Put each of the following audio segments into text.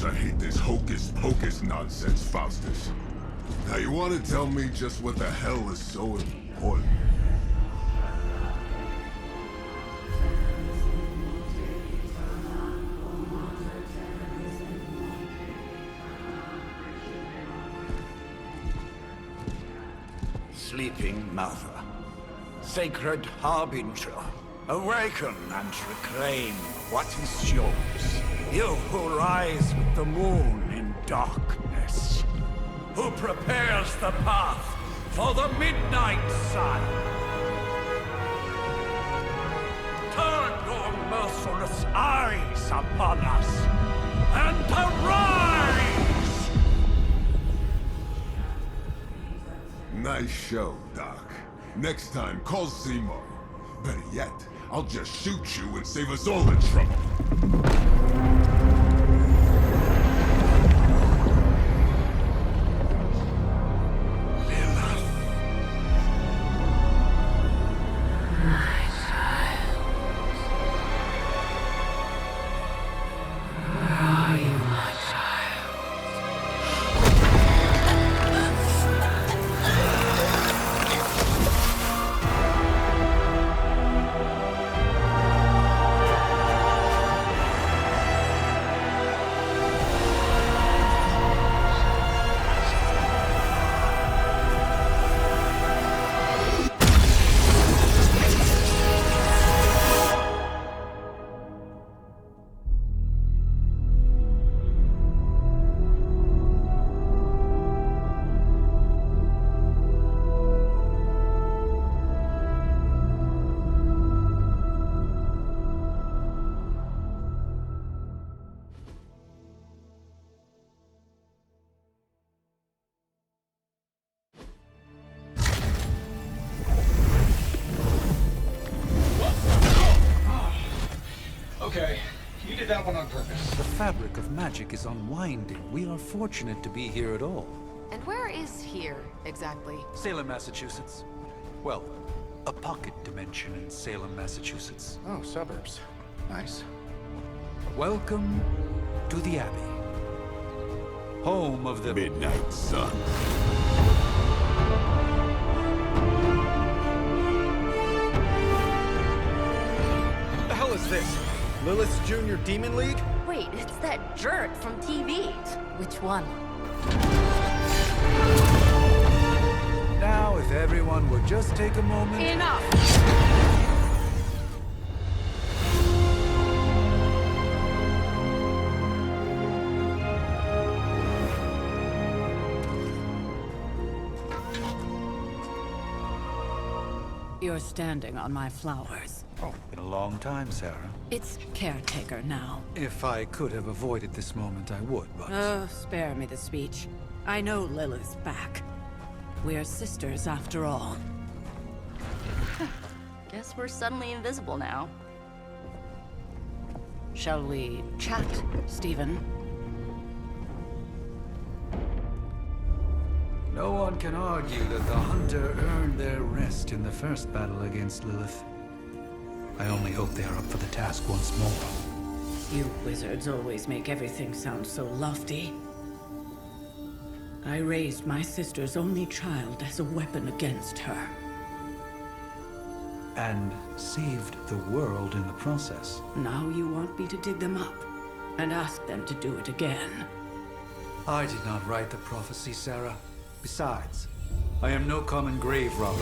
much I hate this hocus-pocus nonsense, Faustus. Now you want to tell me just what the hell is so important? Sleeping Mother, sacred harbinger, awaken and reclaim what is yours. You who rise with the moon in darkness, who prepares the path for the midnight sun. Turn your merciless eyes upon us, and arise! Nice show, Doc. Next time, call Seymour. Better yet, I'll just shoot you and save us all the trouble. Okay, you did that one on purpose. The fabric of magic is unwinding. We are fortunate to be here at all. And where is here, exactly? Salem, Massachusetts. Well, a pocket dimension in Salem, Massachusetts. Oh, suburbs. Nice. Welcome to the Abbey. Home of the Midnight Sun. What the hell is this? Lilith's Junior Demon League? Wait, it's that jerk from TV. Which one? Now, if everyone would just take a moment... Enough! You're standing on my flowers. Oh, been a long time, Sarah. It's caretaker now. If I could have avoided this moment, I would, but... Oh, spare me the speech. I know Lilith's back. We're sisters after all. Guess we're suddenly invisible now. Shall we chat, Stephen? No one can argue that the Hunter earned their rest in the first battle against Lilith. I only hope they are up for the task once more. You wizards always make everything sound so lofty. I raised my sister's only child as a weapon against her. And saved the world in the process. Now you want me to dig them up and ask them to do it again. I did not write the prophecy, Sarah. Besides, I am no common grave robber.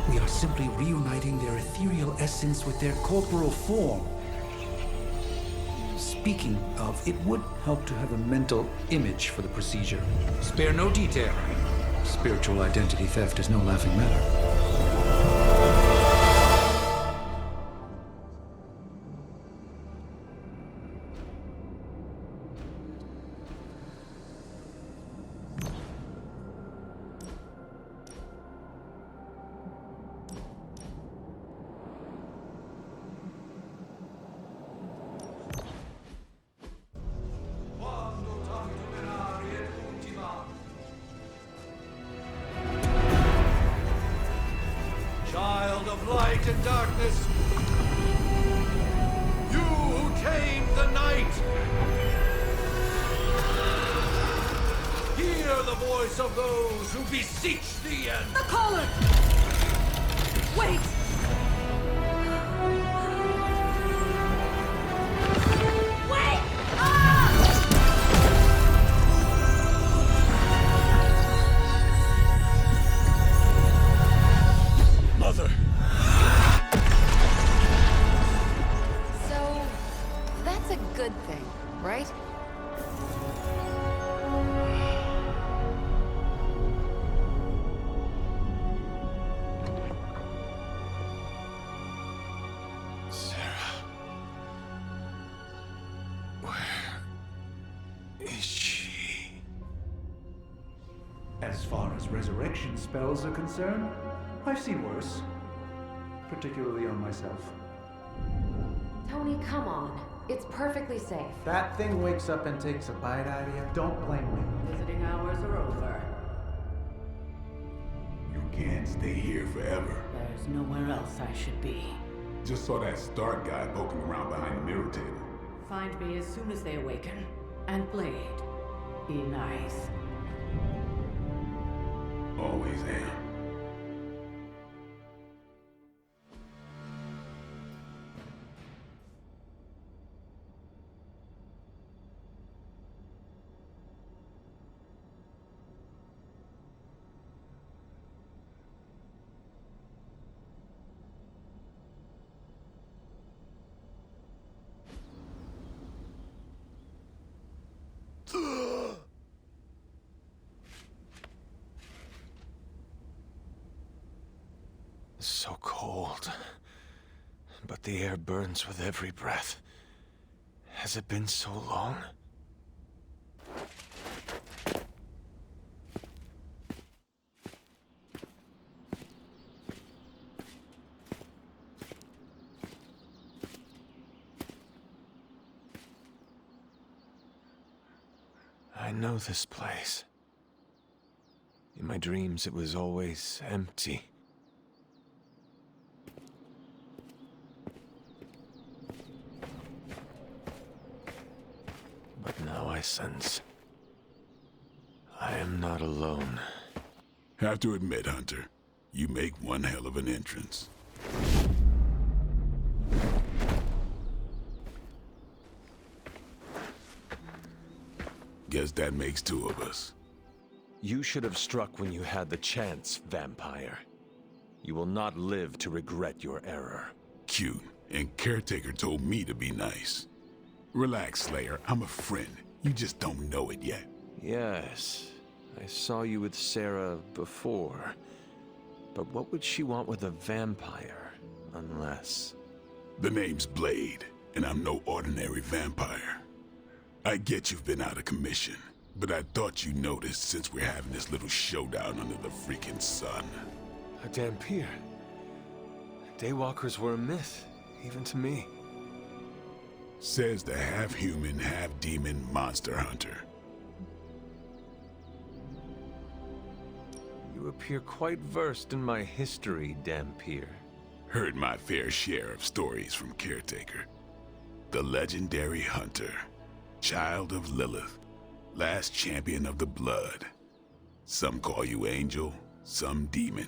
We are simply reuniting their ethereal essence with their corporal form. Speaking of, it would help to have a mental image for the procedure. Spare no detail. Spiritual identity theft is no laughing matter. Child of light and darkness, you who tame the night, Hear the voice of those who beseech thee and... The collar! Wait! Wait! Ah! Mother! So, that's a good thing, right? Sarah. Where is she? As far as resurrection spells are concerned, I've seen worse. Particularly on myself. Tony, come on. It's perfectly safe. That thing wakes up and takes a bite out of you. Don't blame me. Visiting hours are over. You can't stay here forever. There's nowhere else I should be. Just saw that Stark guy poking around behind the mirror table. Find me as soon as they awaken. And Blade, be nice. Always am. So cold. But the air burns with every breath. Has it been so long? I know this place. In my dreams, it was always empty. But now I sense I am not alone. Have to admit, Hunter, you make one hell of an entrance. Guess that makes two of us. You should have struck when you had the chance, vampire. You will not live to regret your error. Cute, and Caretaker told me to be nice. Relax, Slayer, I'm a friend. You just don't know it yet. Yes, I saw you with Sarah before. But what would she want with a vampire, unless... The name's Blade, and I'm no ordinary vampire. I get you've been out of commission, but I thought you noticed since we're having this little showdown under the freaking sun. A Dampier. Daywalkers were a myth, even to me. Says the half-human, half-demon monster hunter. You appear quite versed in my history, Dampier. Heard my fair share of stories from Caretaker. The legendary hunter. Child of Lilith. Last champion of the blood. Some call you angel, some demon.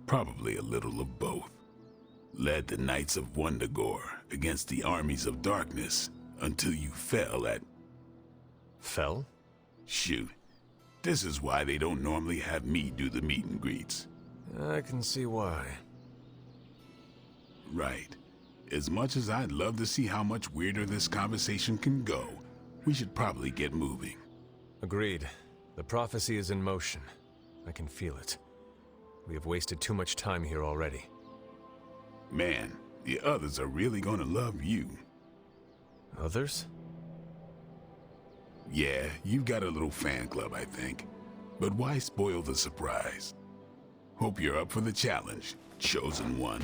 Probably a little of both. Led the Knights of Wundagore against the armies of darkness until you fell at... Fell? Shoot. This is why they don't normally have me do the meet and greets. I can see why. Right. As much as I'd love to see how much weirder this conversation can go, we should probably get moving. Agreed. The prophecy is in motion. I can feel it. We have wasted too much time here already. Man, the others are really gonna love you. Others? Yeah, you've got a little fan club, I think. But why spoil the surprise? Hope you're up for the challenge, chosen one.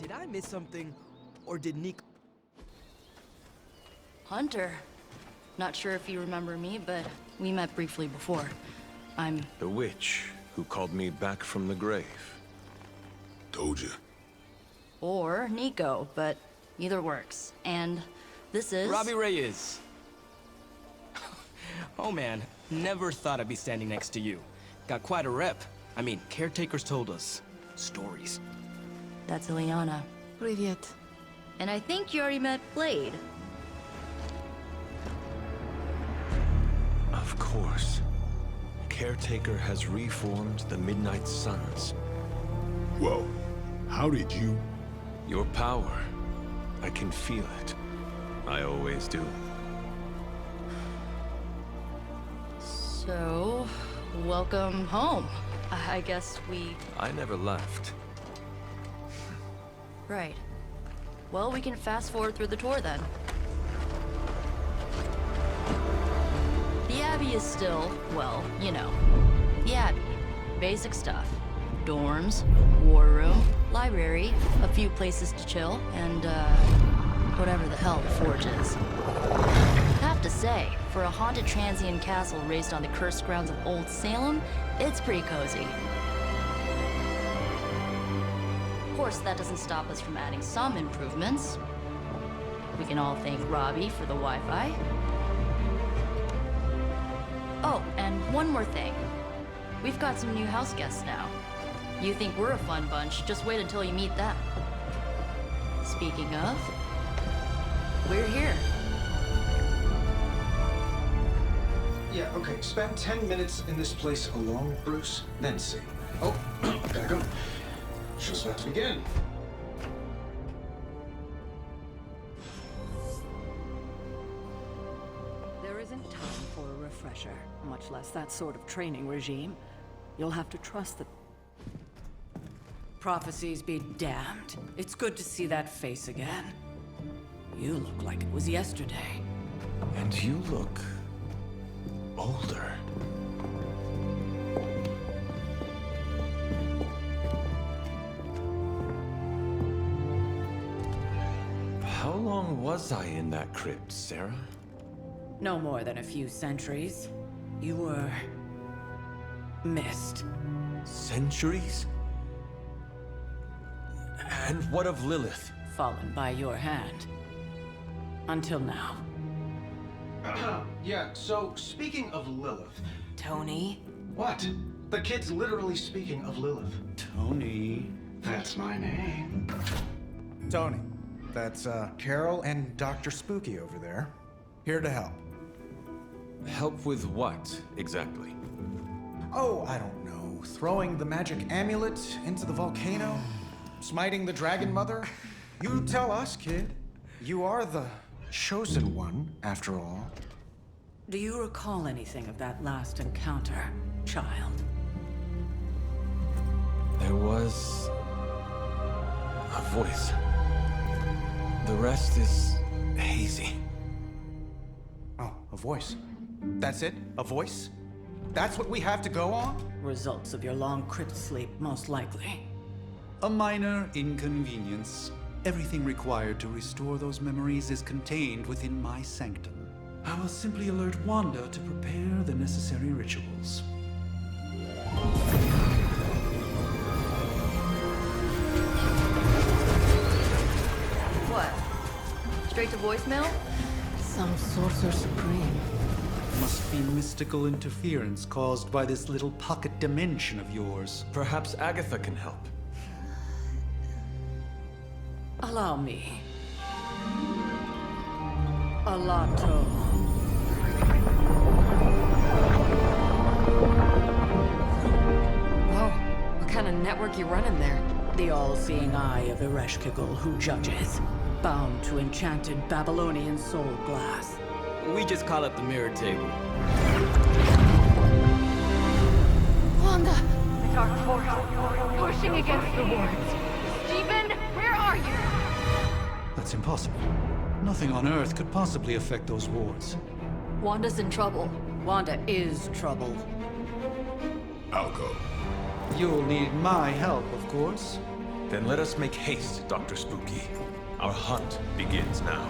Did I miss something? Or did Nick... Hunter. Not sure if you remember me, but we met briefly before. I'm... The witch who called me back from the grave. Told you. Or Nico, but either works. And this is... Robbie Reyes. Oh man, never thought I'd be standing next to you. Got quite a rep. I mean, caretakers told us stories. That's Ileana. Привет. And I think you already met Blade. Of course. Caretaker has reformed the Midnight Suns. Whoa. How did you... Your power. I can feel it. I always do. So, welcome home. I guess we... I never left. Right. Well, we can fast forward through the tour then. The Abbey is still, well, you know, the Abbey. Basic stuff. Dorms, war room, library, a few places to chill, and, whatever the hell the Forge is. Have to say, for a haunted transient castle raised on the cursed grounds of Old Salem, it's pretty cozy. Of course, that doesn't stop us from adding some improvements. We can all thank Robbie for the Wi-Fi. Oh, and one more thing. We've got some new house guests now. You think we're a fun bunch, just wait until you meet them. Speaking of, we're here. Yeah, okay. Spend 10 minutes in this place alone, Bruce, then see. Oh, gotta go. Show's about to begin. There isn't time for a refresher, much less that sort of training regime. You'll have to trust the... Prophecies be damned. It's good to see that face again. You look like it was yesterday. And you look... older. How long was I in that crypt, Sarah? No more than a few centuries. You were... missed. Centuries? And what of Lilith? Fallen by your hand. Until now. Yeah, so speaking of Lilith... Tony. What? The kid's literally speaking of Lilith. Tony. That's my name. Tony, that's Carol and Dr. Spooky over there. Here to help. Help with what, exactly? Oh, I don't know. Throwing the magic amulet into the volcano? Smiting the Dragon Mother? You tell us, kid. You are the chosen one, after all. Do you recall anything of that last encounter, child? There was... a voice. The rest is hazy. Oh, a voice. That's it? A voice? That's what we have to go on? Results of your long crypt sleep, most likely. A minor inconvenience. Everything required to restore those memories is contained within my sanctum. I will simply alert Wanda to prepare the necessary rituals. What? Straight to voicemail? Some sorcerer supreme. Must be mystical interference caused by this little pocket dimension of yours. Perhaps Agatha can help. Allow me. Alato. Whoa, what kind of network you running there? The all-seeing eye of Ereshkigal who judges. Bound to enchanted Babylonian soul glass. We just call it the mirror table. Wanda! The dark force, pushing against the wards. Stephen, where are you? That's impossible. Nothing on Earth could possibly affect those wards. Wanda's in trouble. Wanda is trouble. I'll go. You'll need my help, of course. Then let us make haste, Dr. Spooky. Our hunt begins now.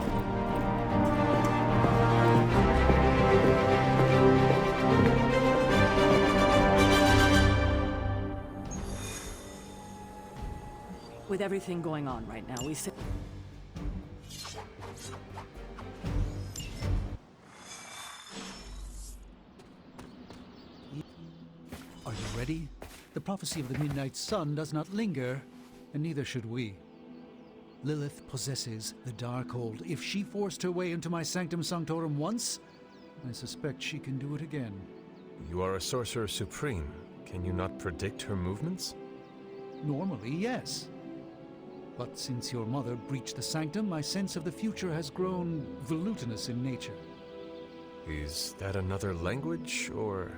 With everything going on right now, we sit. Are you ready? The prophecy of the Midnight Sun does not linger, and neither should we. Lilith possesses the Darkhold. If she forced her way into my Sanctum Sanctorum once, I suspect she can do it again. You are a Sorcerer Supreme. Can you not predict her movements? Normally, yes. But since your mother breached the Sanctum, my sense of the future has grown volutinous in nature. Is that another language, or...?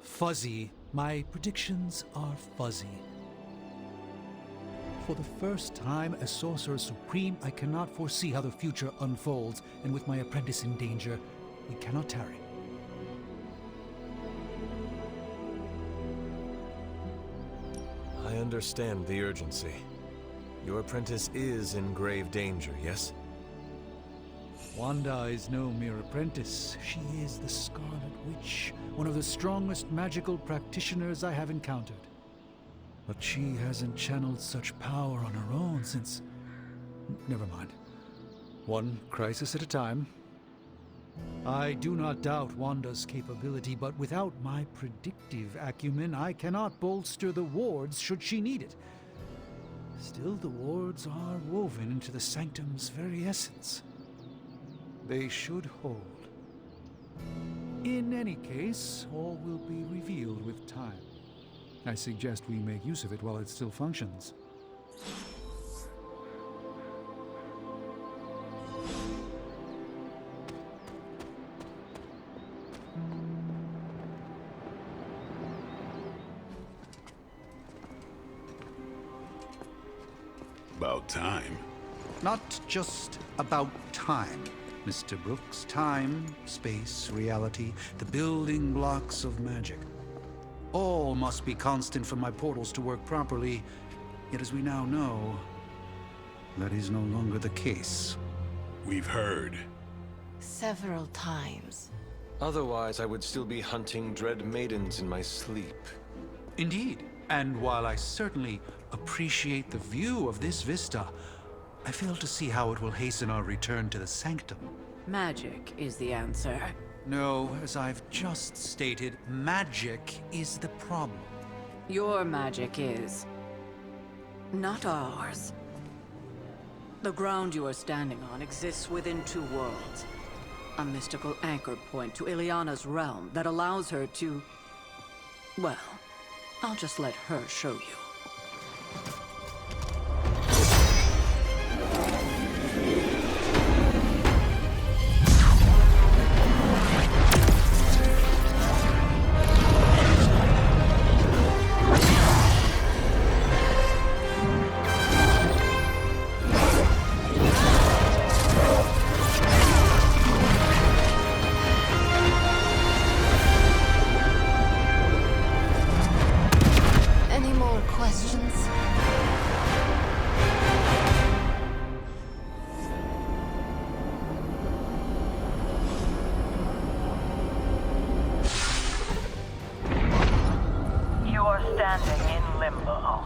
Fuzzy. My predictions are fuzzy. For the first time as Sorcerer Supreme, I cannot foresee how the future unfolds, and with my apprentice in danger, we cannot tarry. I understand the urgency. Your apprentice is in grave danger, yes? Wanda is no mere apprentice. She is the Scarlet Witch, one of the strongest magical practitioners I have encountered. But she hasn't channeled such power on her own since... Never mind. One crisis at a time. I do not doubt Wanda's capability, but without my predictive acumen, I cannot bolster the wards should she need it. Still, the wards are woven into the Sanctum's very essence. They should hold. In any case, all will be revealed with time. I suggest we make use of it while it still functions. About time. Not just about time, Mr. Brooks. Time, space, reality, the building blocks of magic. All must be constant for my portals to work properly. Yet as we now know, that is no longer the case. We've heard. Several times. Otherwise, I would still be hunting dread maidens in my sleep. Indeed. And while I certainly appreciate the view of this vista, I fail to see how it will hasten our return to the Sanctum. Magic is the answer. No, as I've just stated, magic is the problem. Your magic is... not ours. The ground you are standing on exists within two worlds. A mystical anchor point to Ileana's realm that allows her to... well, I'll just let her show you. Standing in limbo.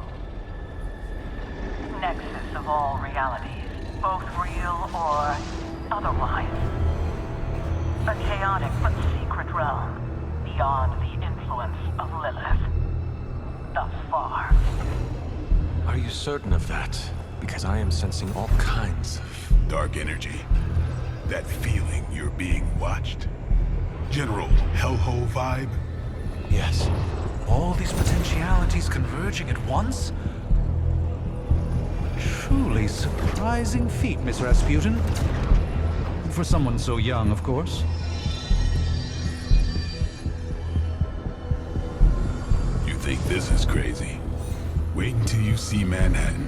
Nexus of all realities, both real or otherwise. A chaotic but secret realm, beyond the influence of Lilith. Thus far. Are you certain of that? Because I am sensing all kinds of... dark energy. That feeling you're being watched. General hellhole vibe? Yes. All these potentialities converging at once? Truly surprising feat, Miss Rasputin. For someone so young, of course. You think this is crazy? Wait until you see Manhattan.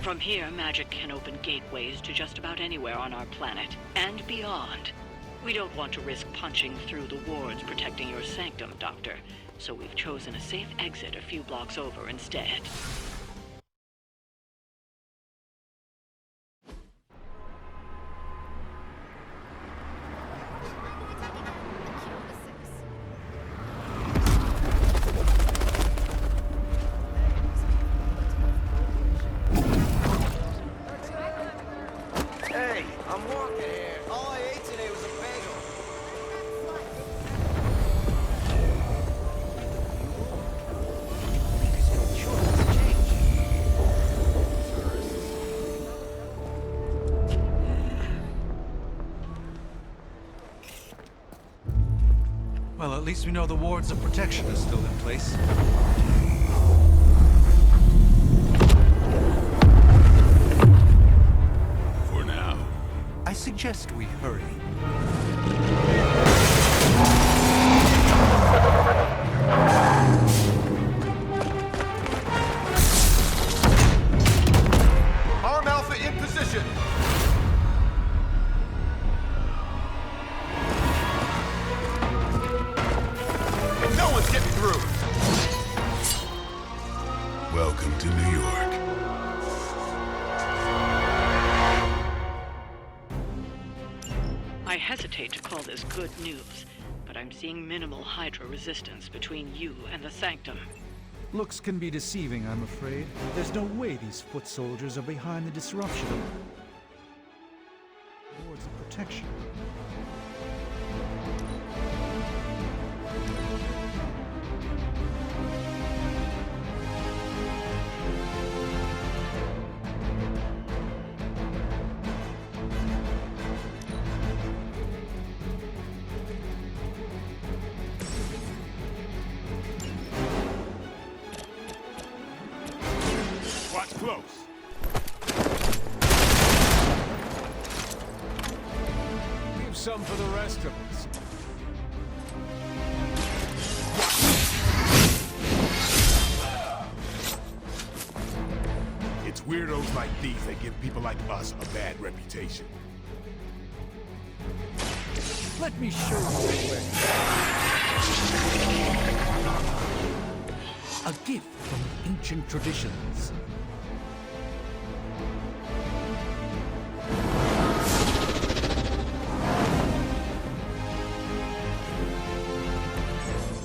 From here, magic can open gateways to just about anywhere on our planet, and beyond. We don't want to risk punching through the wards protecting your sanctum, Doctor, so we've chosen a safe exit a few blocks over instead. I'm working here. All I ate today was a bagel. Well, at least we know the wards of protection are still in place. For now. I suggest we hurry. Arm Alpha in position. No one's getting through. Welcome to New York. I hesitate to call this good news, but I'm seeing minimal Hydra resistance between you and the Sanctum. Looks can be deceiving, I'm afraid. There's no way these foot soldiers are behind the disruption. Wards of protection. Watch close. Leave some for the rest of us. It's weirdos like these that give people like us a bad reputation. Let me show you the way. A gift from ancient traditions.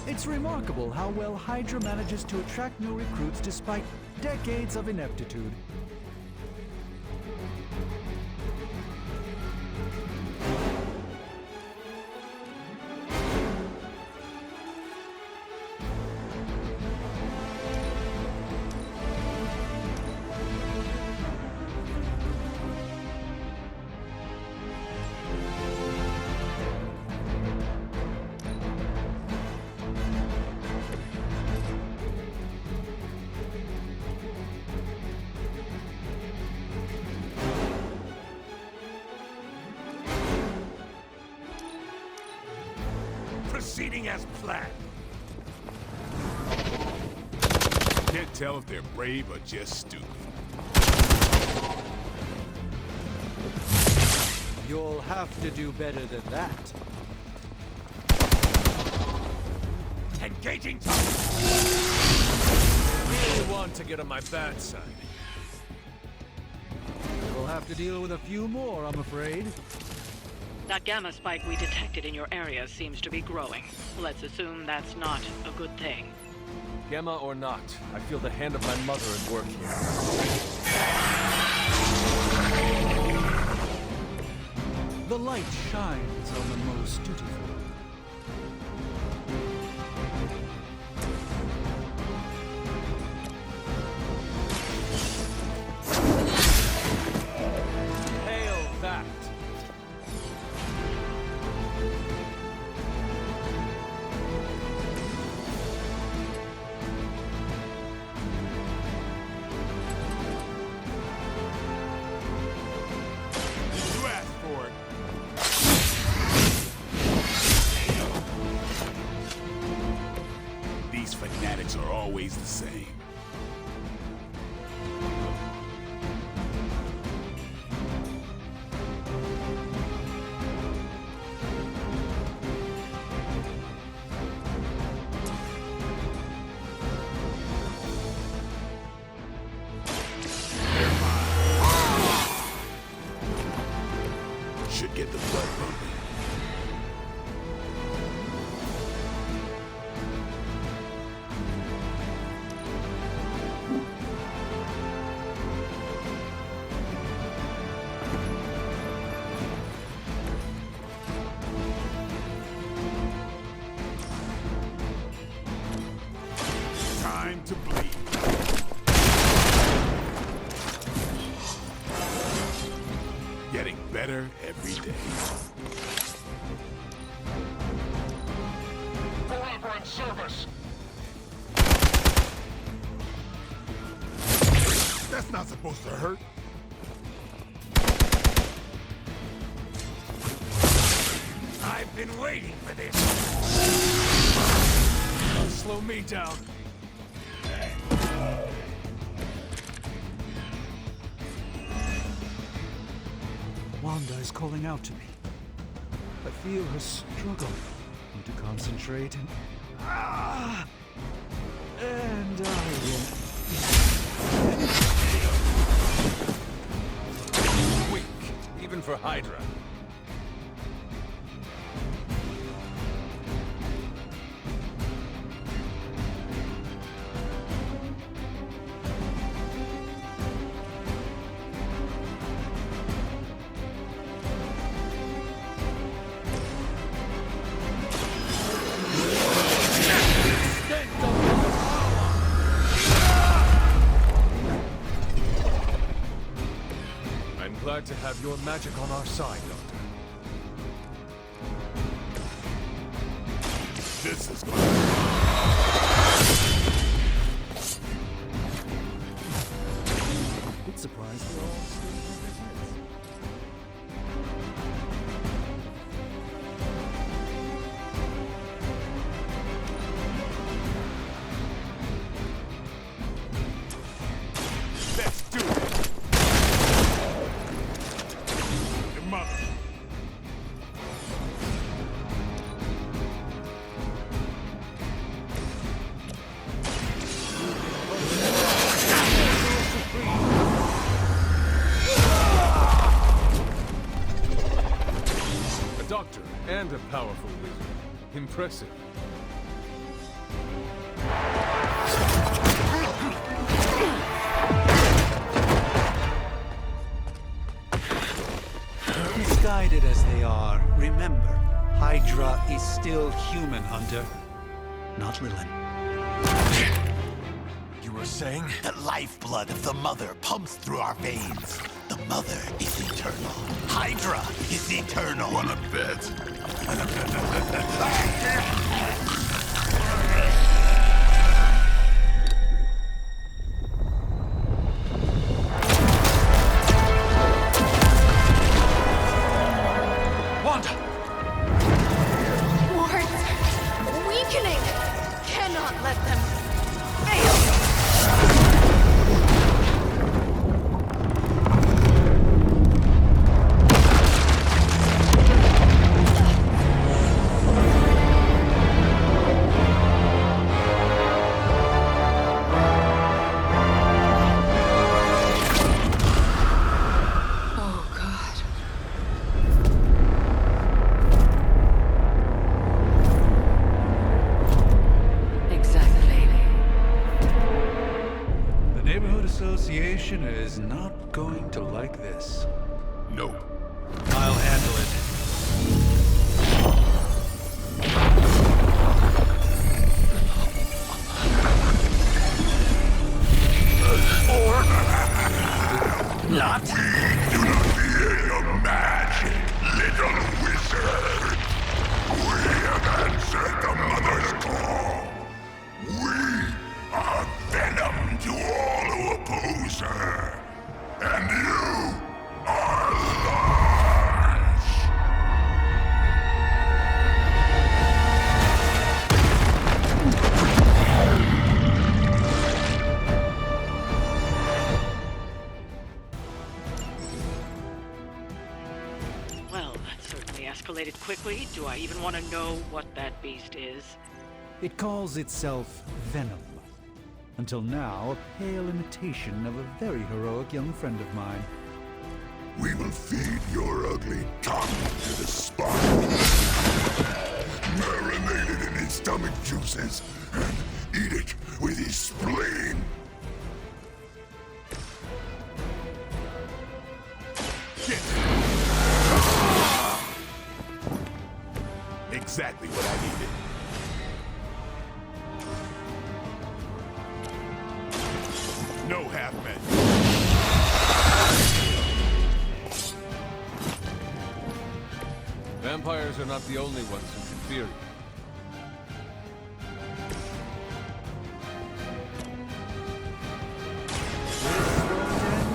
It's remarkable how well Hydra manages to attract new recruits despite decades of ineptitude. Proceeding as planned. Can't tell if they're brave or just stupid. You'll have to do better than that. Engaging target. Really want to get on my bad side. We'll have to deal with a few more, I'm afraid. That gamma spike we detected in your area seems to be growing. Let's assume that's not a good thing. Gamma or not, I feel the hand of my mother at work here. The light shines on the most dutiful. Hail that! You asked for it. better every day. Forever in service. That's not supposed to hurt. I've been waiting for this. Slow me down. Wanda is calling out to me. I feel her struggle. Need to concentrate and... And I won't... Weak, even for Hydra. I'm glad to have your magic on our side, Doctor. This is Bit surprised they're all still in their heads. Let's do it. Your mother. A doctor and a powerful wizard. Impressive. Misguided as they are, remember, Hydra is still human, Hunter. Not Lilin. You were saying? The lifeblood of the Mother pumps through our veins. The Mother is eternal. Hydra is eternal. Wanna bet? Wanda! Wards! Weakening! Cannot let them fail! Oh, God. Exactly. The Neighborhood Association is not going to like this. Nope. I'll handle it. Not. Do not fear your magic, little wizard. We have answered the Mother's call. We are venom to all who oppose her. And you are large. Well, that certainly escalated quickly. Do I even want to know what that beast is? It calls itself Venom. Until now, a pale imitation of a very heroic young friend of mine. We will feed your ugly tongue to the spine. Marinate it in his stomach juices and eat it with his spleen. Exactly what I needed. No half men. Vampires are not the only ones who can fear you.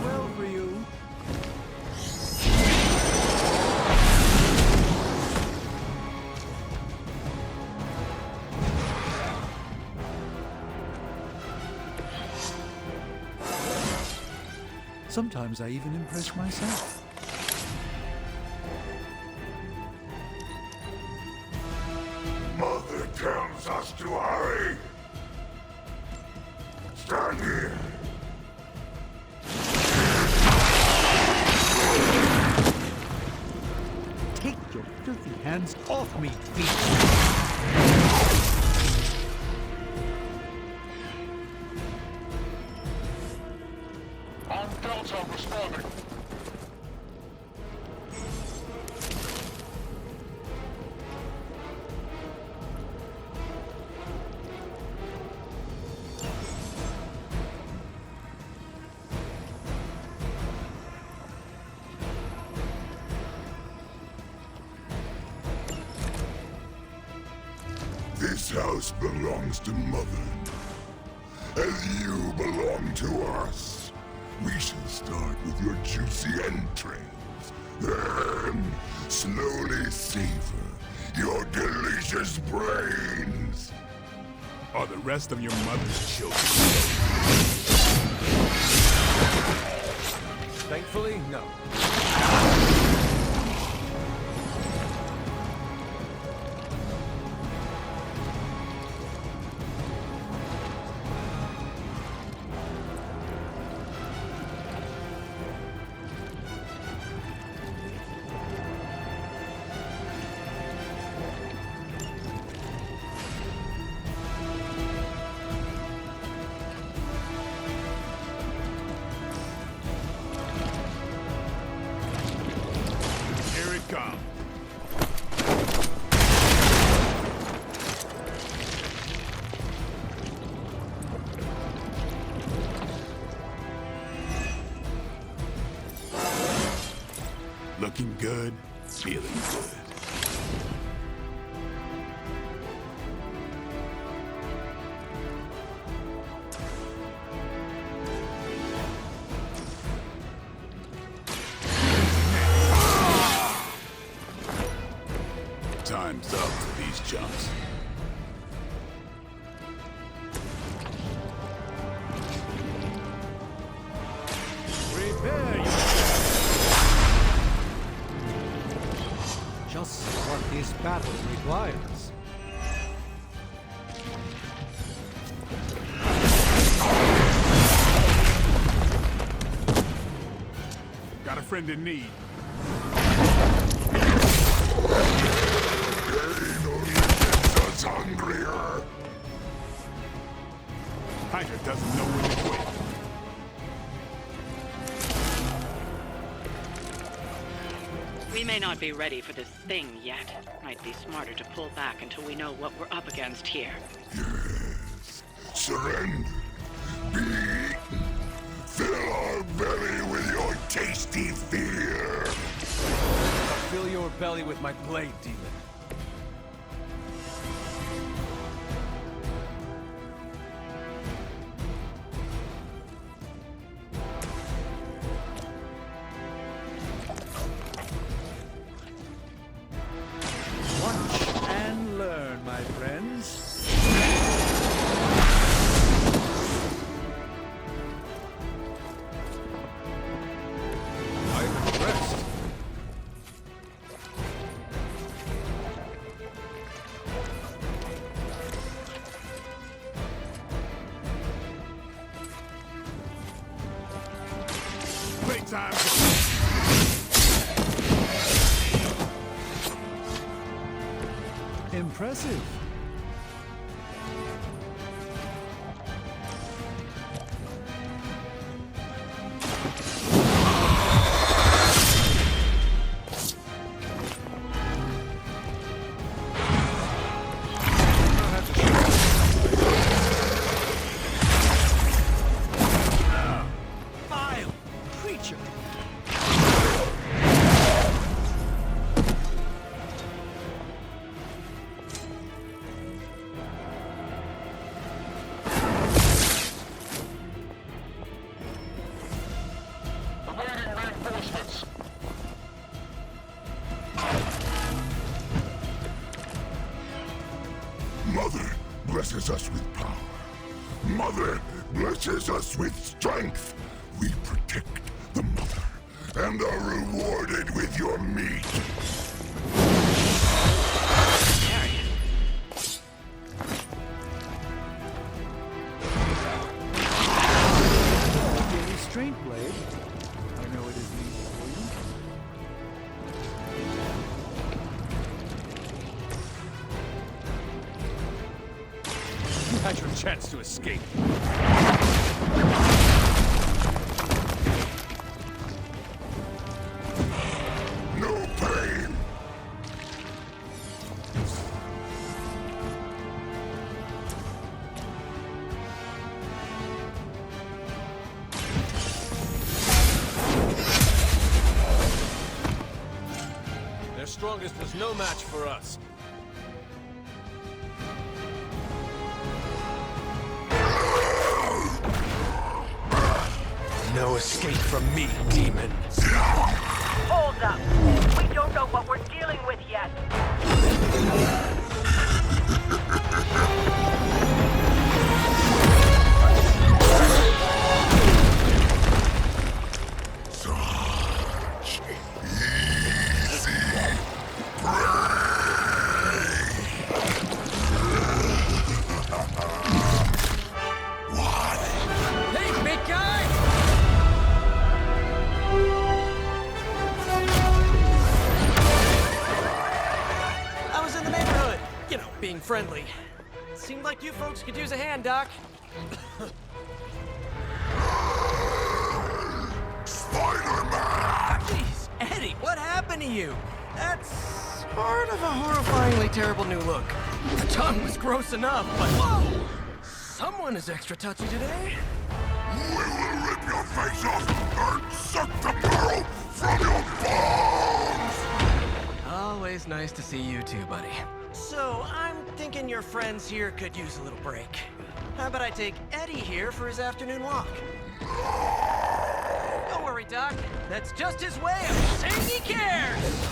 Well for you. Sometimes I even impress myself. Mother tells us to hurry. Stand here. Take your filthy hands off me, beast! On Delta responding. This house belongs to Mother, as you belong to us. We shall start with your juicy entrails, then slowly savor your delicious brains. Are the rest of your mother's children? Thankfully, no. Here it comes. Looking good, feeling good. Time's up for these chumps. Prepare yourself! Just what this battle requires. Got a friend in need. Pain only gets us hungrier. Hydra doesn't know when to quit. We may not be ready for this thing yet. Might be smarter to pull back until we know what we're up against here. Yes. Surrender. Be eaten. Fill our belly with your tasty fear. I'll fill your belly with my blade, demon. Watch and learn, my friends. I'm impressed. Playtime. Impressive. Vile creature! blesses us with power. Mother blesses us with strength. We protect the mother and are rewarded with your meat. Restraint blade. I know it isn't easy for you. You had your chance to escape. No pain. Their strongest was no match for us. No escape from me, demon. Hold up. We don't know what we're dealing with yet. Such easy Hey, big guy! I was in the neighborhood. You know, being friendly. Seemed like you folks could use a hand, Doc. Spider-Man! Jeez, Eddie, what happened to you? That's sort of a horrifyingly terrible new look. The tongue was gross enough, but whoa! Someone is extra touchy today. We will rip your face off and suck the marrow from your bones! Always nice to see you too, buddy. So, I'm thinking your friends here could use a little break. How about I take Eddie here for his afternoon walk? Don't worry, Doc. That's just his way of saying he cares!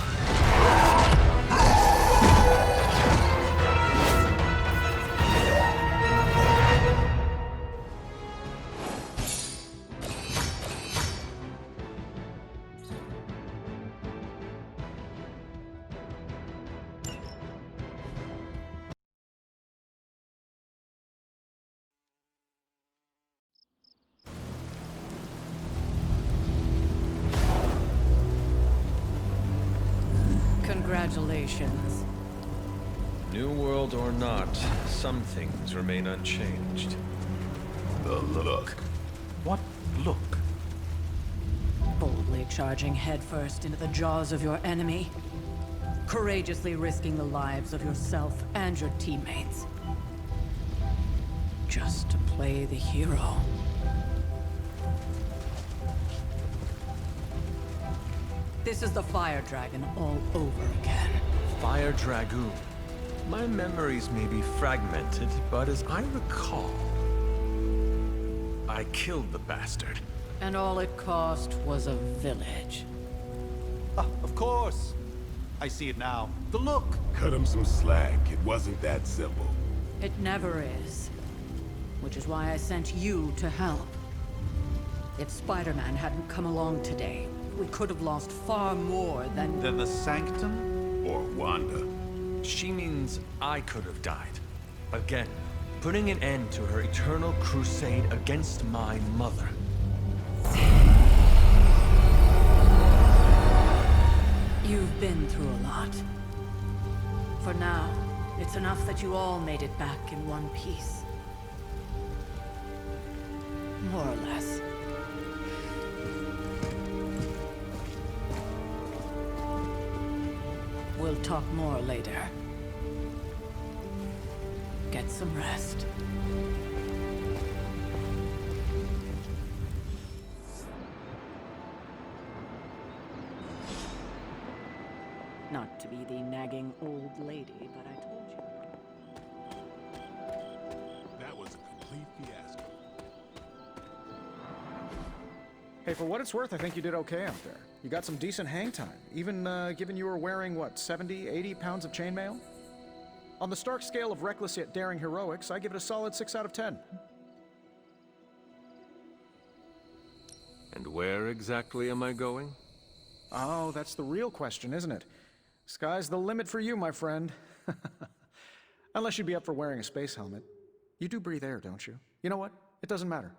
Congratulations. New world or not, some things remain unchanged. The look. What look? Boldly charging headfirst into the jaws of your enemy. Courageously risking the lives of yourself and your teammates. Just to play the hero. This is the Fire Dragon all over again. Fire Dragoon. My memories may be fragmented, but as I recall, I killed the bastard. And all it cost was a village. Ah, of course. I see it now. The look. Cut him some slack. It wasn't that simple. It never is. Which is why I sent you to help. If Spider-Man hadn't come along today, we could have lost far more than... Than the Sanctum? Or Wanda. She means I could have died. Again, putting an end to her eternal crusade against my mother. You've been through a lot. For now, it's enough that you all made it back in one piece. More or less. We'll talk more later. Get some rest. Not to be the nagging old lady, but I told you. That was a complete fiasco. Hey, for what it's worth, I think you did okay out there. You got some decent hang time, even given you were wearing, what, 70, 80 pounds of chainmail? On the Stark scale of reckless yet daring heroics, I give it a solid 6 out of 10. And where exactly am I going? Oh, that's the real question, isn't it? Sky's the limit for you, my friend. Unless you'd be up for wearing a space helmet. You do breathe air, don't you? You know what? It doesn't matter.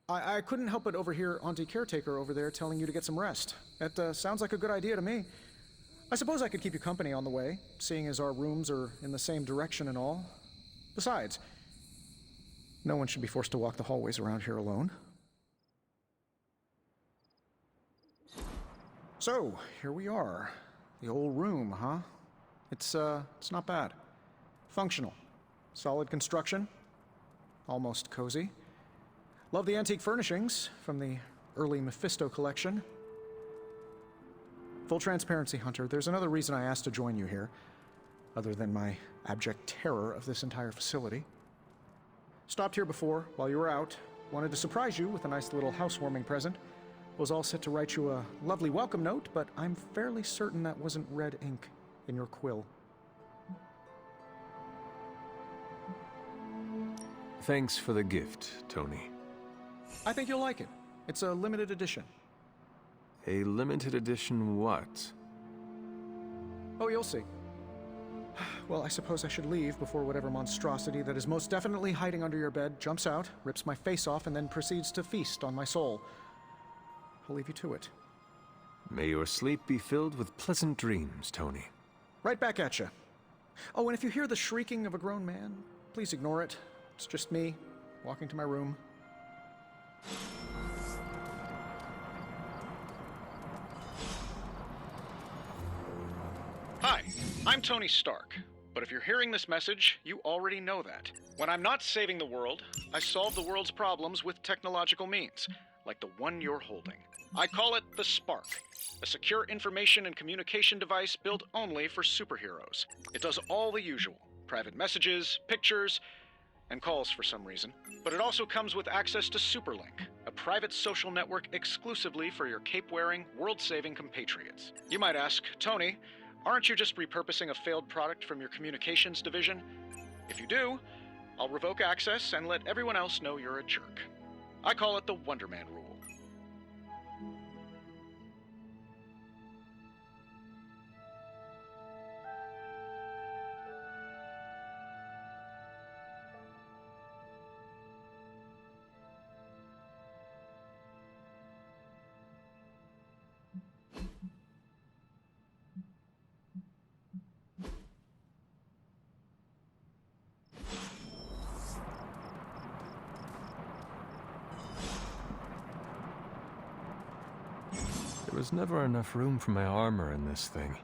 I couldn't help but overhear Auntie Caretaker over there telling you to get some rest. That sounds like a good idea to me. I suppose I could keep you company on the way, seeing as our rooms are in the same direction and all. Besides, no one should be forced to walk the hallways around here alone. So, here we are. The old room, huh? It's not bad. Functional. Solid construction. Almost cozy. Love the antique furnishings from the early Mephisto collection. Full transparency, Hunter, there's another reason I asked to join you here, other than my abject terror of this entire facility. Stopped here before, while you were out. Wanted to surprise you with a nice little housewarming present. Was all set to write you a lovely welcome note, but I'm fairly certain that wasn't red ink in your quill. Thanks for the gift, Tony. I think you'll like it. It's a limited edition. A limited edition what? Oh, you'll see. Well, I suppose I should leave before whatever monstrosity that is most definitely hiding under your bed jumps out, rips my face off, and then proceeds to feast on my soul. I'll leave you to it. May your sleep be filled with pleasant dreams, Tony. Right back at you. Oh, and if you hear the shrieking of a grown man, please ignore it. It's just me, walking to my room. Hi, I'm Tony Stark. But if you're hearing this message, you already know that. When I'm not saving the world, I solve the world's problems with technological means, like the one you're holding. I call it the Spark, a secure information and communication device built only for superheroes. It does all the usual, private messages, pictures, and calls for some reason. But it also comes with access to Superlink, a private social network exclusively for your cape-wearing, world-saving compatriots. You might ask, Tony, aren't you just repurposing a failed product from your communications division? If you do, I'll revoke access and let everyone else know you're a jerk. I call it the Wonder Man rule. There was never enough room for my armor in this thing.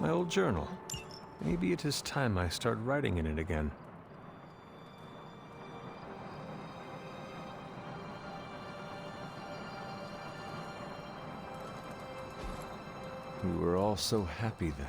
My old journal. Maybe it is time I start writing in it again. We were all so happy then.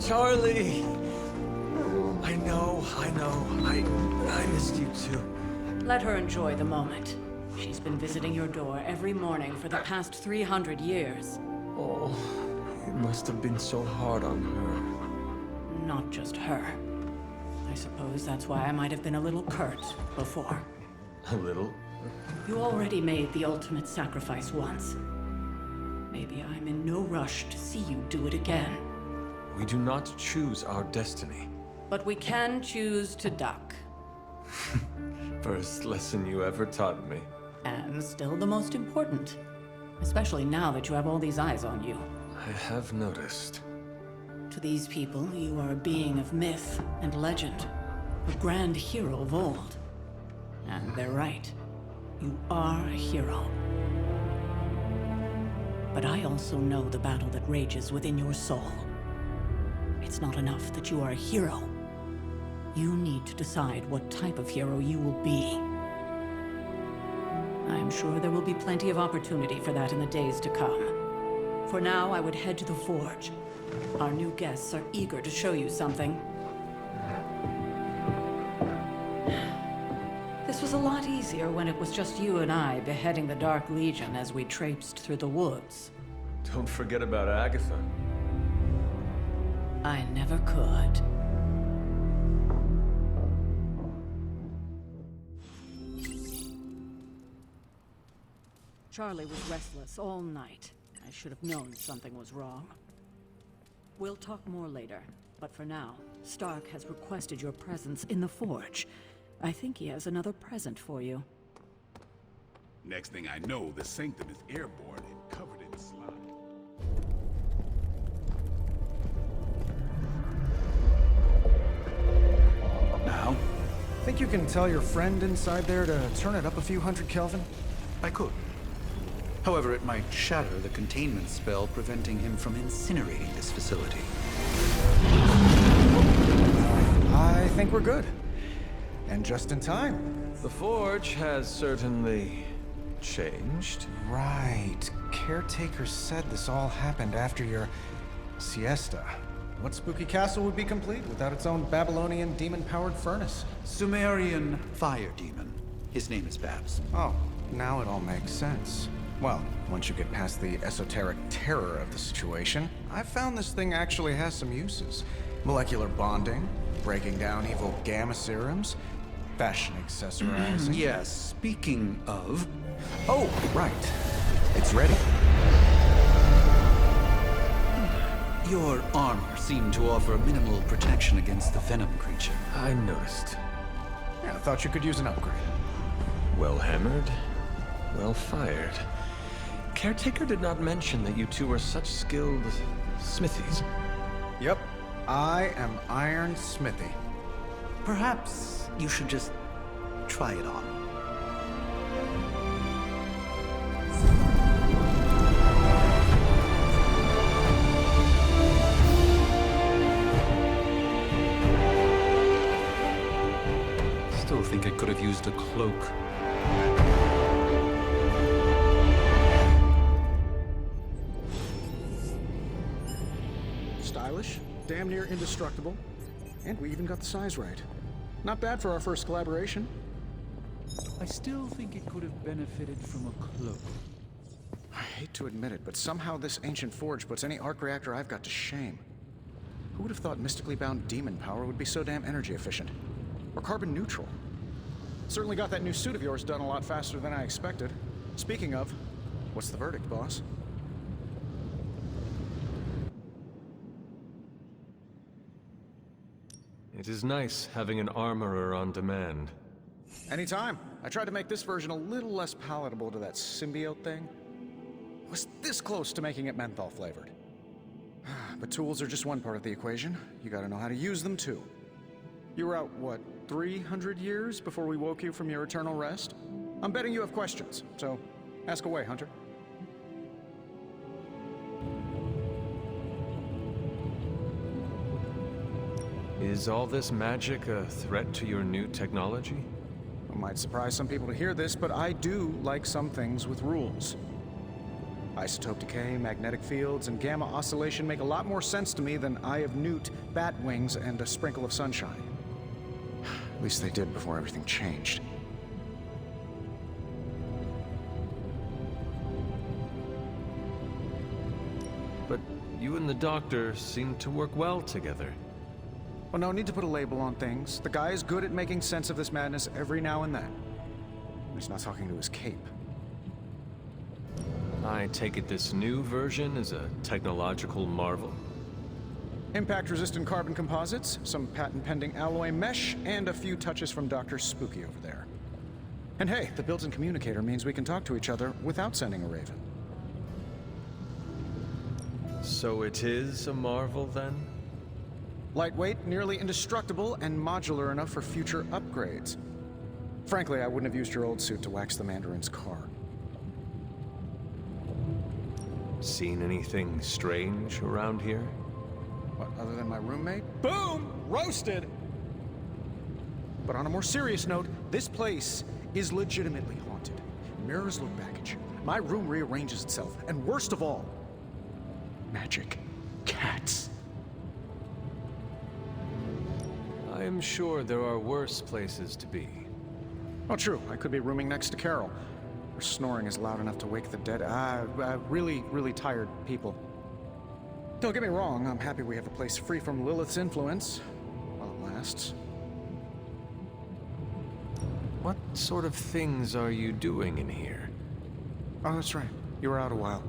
Charlie! I know. I missed you too. Let her enjoy the moment. She's been visiting your door every morning for the past 300 years. Oh, it must have been so hard on her. Not just her. I suppose that's why I might have been a little curt before. A little? You already made the ultimate sacrifice once. Maybe I'm in no rush to see you do it again. We do not choose our destiny. But we can choose to duck. First lesson you ever taught me. And still the most important. Especially now that you have all these eyes on you. I have noticed. To these people, you are a being of myth and legend. A grand hero of old. And they're right. You are a hero. But I also know the battle that rages within your soul. It's not enough that you are a hero. You need to decide what type of hero you will be. I'm sure there will be plenty of opportunity for that in the days to come. For now, I would head to the Forge. Our new guests are eager to show you something. This was a lot easier when it was just you and I beheading the Dark Legion as we traipsed through the woods. Don't forget about Agatha. I never could. Charlie was restless all night. I should have known something was wrong. We'll talk more later, but for now, Stark has requested your presence in the Forge. I think he has another present for you. Next thing I know, the Sanctum is airborne and covered in slime. Now? Think you can tell your friend inside there to turn it up a few hundred Kelvin? I could. However, it might shatter the containment spell preventing him from incinerating this facility. I think we're good. And just in time. The Forge has certainly changed. Right. Caretaker said this all happened after your siesta. What spooky castle would be complete without its own Babylonian demon-powered furnace? Sumerian fire demon. His name is Babs. Oh, now it all makes sense. Well, once you get past the esoteric terror of the situation, I've found this thing actually has some uses. Molecular bonding, breaking down evil gamma serums, fashion accessorizing. Yes, speaking of... Oh, right. It's ready. Your armor seemed to offer minimal protection against the venom creature. I noticed. Yeah, I thought you could use an upgrade. Well hammered, well fired. Caretaker did not mention that you two are such skilled smithies. Yep, I am Iron Smithy. Perhaps you should just try it on. Still think I could have used a cloak. Stylish? damn near indestructible. And we even got the size right. Not bad for our first collaboration. I still think it could have benefited from a cloak. I hate to admit it, but somehow this ancient forge puts any arc reactor I've got to shame. Who would have thought mystically bound demon power would be so damn energy efficient? Or carbon neutral? Certainly got that new suit of yours done a lot faster than I expected. Speaking of, what's the verdict, boss? It is nice having an armorer on demand. Anytime. I tried to make this version a little less palatable to that symbiote thing. Was this close to making it menthol flavored. But tools are just one part of the equation. You gotta know how to use them too. You were out, what, 300 years before we woke you from your eternal rest? I'm betting you have questions, so ask away, Hunter. Is all this magic a threat to your new technology? It might surprise some people to hear this, but I do like some things with rules. Isotope decay, magnetic fields, and gamma oscillation make a lot more sense to me than Eye of Newt, bat wings, and a sprinkle of sunshine. At least they did before everything changed. But you and the doctor seem to work well together. Well, no need to put a label on things. The guy is good at making sense of this madness every now and then. He's not talking to his cape. I take it this new version is a technological marvel? Impact-resistant carbon composites, some patent-pending alloy mesh, and a few touches from Dr. Spooky over there. And hey, the built-in communicator means we can talk to each other without sending a raven. So it is a marvel, then? Lightweight, nearly indestructible, and modular enough for future upgrades. Frankly, I wouldn't have used your old suit to wax the Mandarin's car. Seen anything strange around here? What, other than my roommate? Boom! Roasted! But on a more serious note, this place is legitimately haunted. Mirrors look back at you. My room rearranges itself. And worst of all, magic cats. I am sure there are worse places to be. Oh, true. I could be rooming next to Carol. Her snoring is loud enough to wake the dead. Really tired people. Don't get me wrong, I'm happy we have a place free from Lilith's influence. While it lasts. What sort of things are you doing in here? Oh, that's right. You were out a while.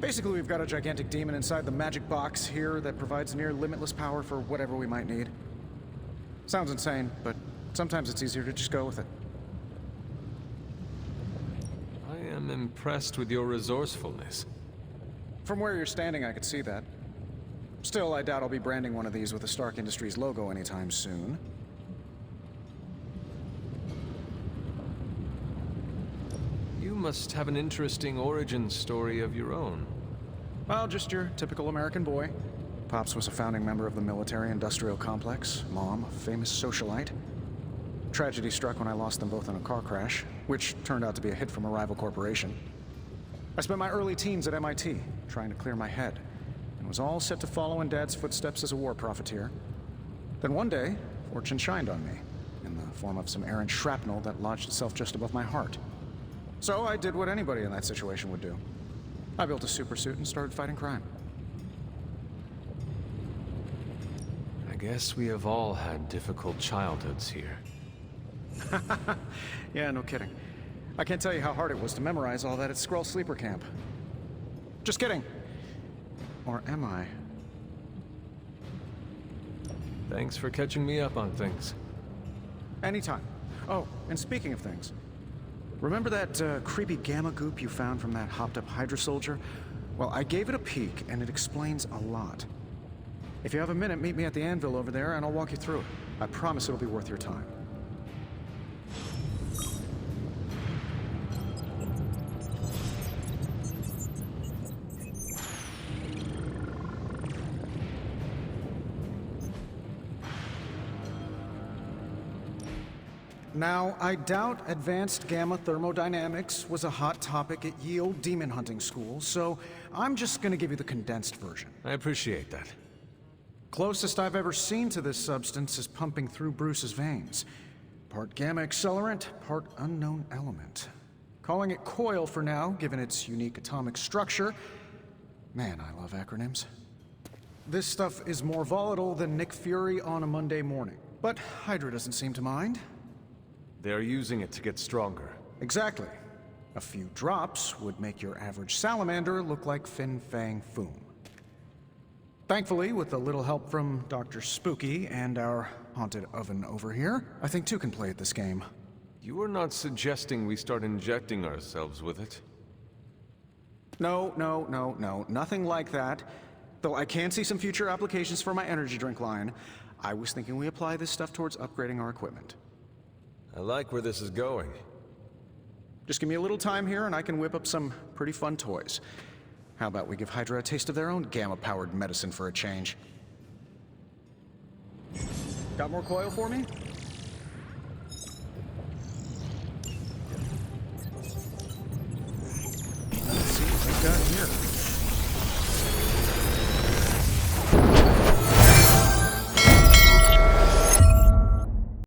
Basically, we've got a gigantic demon inside the magic box here that provides near limitless power for whatever we might need. Sounds insane, but sometimes it's easier to just go with it. I am impressed with your resourcefulness. From where you're standing, I could see that. Still, I doubt I'll be branding one of these with the Stark Industries logo anytime soon. You must have an interesting origin story of your own. Well, just your typical American boy. Pops was a founding member of the military-industrial complex. Mom, a famous socialite. Tragedy struck when I lost them both in a car crash, which turned out to be a hit from a rival corporation. I spent my early teens at MIT, trying to clear my head, and was all set to follow in Dad's footsteps as a war profiteer. Then one day, fortune shined on me, in the form of some errant shrapnel that lodged itself just above my heart. So I did what anybody in that situation would do. I built a supersuit and started fighting crime. I guess we have all had difficult childhoods here. Yeah, no kidding. I can't tell you how hard it was to memorize all that at Skrull Sleeper Camp. Just kidding. Or am I? Thanks for catching me up on things. Anytime. Oh, and speaking of things, remember that creepy gamma goop you found from that hopped-up Hydra soldier? Well, I gave it a peek, and it explains a lot. If you have a minute, meet me at the anvil over there, and I'll walk you through it. I promise it'll be worth your time. Now, I doubt advanced gamma thermodynamics was a hot topic at ye old demon hunting school, so I'm just gonna give you the condensed version. I appreciate that. Closest I've ever seen to this substance is pumping through Bruce's veins. Part gamma accelerant, part unknown element. Calling it coil for now, given its unique atomic structure. Man, I love acronyms. This stuff is more volatile than Nick Fury on a Monday morning. But Hydra doesn't seem to mind. They're using it to get stronger. Exactly. A few drops would make your average salamander look like Fin Fang Foom. Thankfully, with a little help from Dr. Spooky and our haunted oven over here, I think two can play at this game. You are not suggesting we start injecting ourselves with it? No, nothing like that. Though I can see some future applications for my energy drink line. I was thinking we apply this stuff towards upgrading our equipment. I like where this is going. Just give me a little time here and I can whip up some pretty fun toys. How about we give Hydra a taste of their own gamma-powered medicine for a change? Got more coil for me?